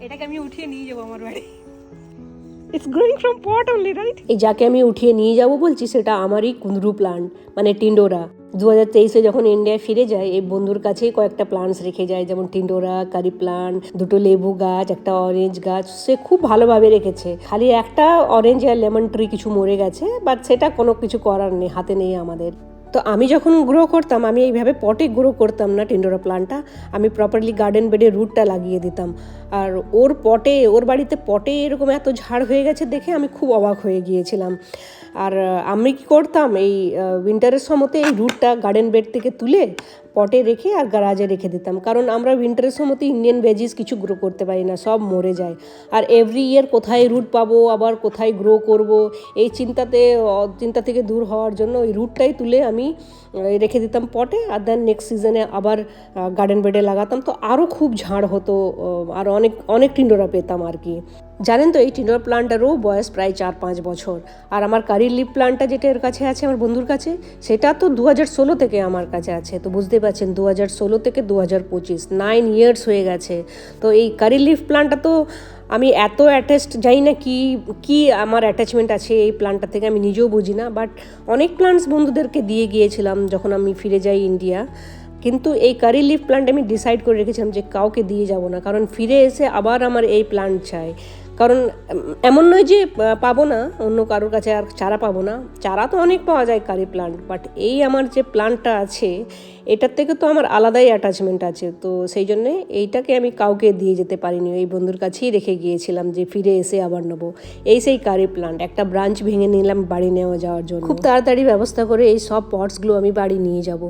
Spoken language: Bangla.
এটাকে আমি উঠিয়ে নিয়ে যাবো আমার বাড়ি। It's growing from pot only, right? এই যাকে আমি উঠিয়ে নিয়ে যাব বলছি সেটা আমারই কুঁদরু প্লান্ট, মানে টিন্ডোরা। 2023-এ যখন ইন্ডিয়ায় ফিরে যায় এই বন্ধুর কাছেই কয়েকটা প্লান্টস রেখে যায়, যেমন টিন্ডোরা, কারি প্লান্ট, দুটো লেবু গাছ, একটা অরেঞ্জ গাছ। সে খুব ভালোভাবে রেখেছে। খালি একটা অরেঞ্জ আর লেমন ট্রি কিছু মরে গেছে, বাট সেটা কোনো কিছু করার নেই, হাতে নেই আমাদের। তো আমি যখন গ্রো করতাম, আমি এইভাবে পটে গ্রো করতাম না টিন্ডোরা প্লান্টটা, আমি প্রপারলি গার্ডেন বেডে রুটটা লাগিয়ে দিতাম। আর ওর বাড়িতে পটে এরকম এত ঝাড় হয়ে গেছে দেখে আমি খুব অবাক হয়ে গিয়েছিলাম। আর আমি কি করতাম, এই উইন্টারের সময়তে এই রুটটা গার্ডেন বেড থেকে তুলে পটে রেখে আর গারাজে রেখে দিতাম, কারণ আমরা উইন্টারের সময়তে ইন্ডিয়ান ভেজিস কিছু গ্রো করতে পারি না, সব মরে যায়। আর এভরি ইয়ার কোথায় রুট পাবো, আবার কোথায় গ্রো করব, এই চিন্তা থেকে দূর হওয়ার জন্য ওই রুটটাই তুলে আমি রেখে দিতাম পটে, আর দেন নেক্সট সিজনে আবার গার্ডেন বেডে লাগাতাম। তো আরও খুব ঝাড় হতো, আর অনেক টিন্ডোরা পেতাম আর কি। জানেন তো এই টিন্ডোরা প্লান্টটারও বয়স প্রায় 4-5 বছর। আর আমার কারি লিফ প্লান্টটা যেটা এর কাছে আছে, আমার বন্ধুর কাছে, সেটা তো 2016 থেকে আমার কাছে আছে। তো বুঝতে পারছেন 2016 থেকে 2025, 9 ইয়ার্স হয়ে গেছে। তো এই কারি লিফ প্লান্টটা তো আমি এত অ্যাটাচড, জানি না কি আমার অ্যাটাচমেন্ট আছে এই প্লান্টটা থেকে, আমি নিজেও বুঝি না। বাট অনেক প্লান্টস বন্ধুদেরকে দিয়ে গিয়েছিলাম যখন আমি ফিরে যাই ইন্ডিয়া। কিন্তু এই কারি লিফ প্লান্ট আমি ডিসাইড করে রেখেছিলাম যে কাউকে দিয়ে যাব না, কারণ ফিরে এসে আবার আমার এই প্লান্ট চাই। কারণ এমন নয় যে পাবো না, অন্য কারোর কাছে আর চারা পাবো না, চারা তো অনেক পাওয়া যায় কারি প্লান্ট, বাট এই আমার যে প্লান্টটা আছে এটার থেকে তো আমার আলাদাই অ্যাটাচমেন্ট আছে। তো সেই জন্যে এইটাকে আমি কাউকে দিয়ে যেতে পারিনি, এই বন্ধুর কাছেই রেখে গিয়েছিলাম যে ফিরে এসে আবার নেবো। এই সেই কারি প্লান্ট, একটা ব্রাঞ্চ ভেঙে নিলাম বাড়ি নেওয়া যাওয়ার জন্য। খুব তাড়াতাড়ি ব্যবস্থা করে এই সব পটসগুলো আমি বাড়ি নিয়ে যাব।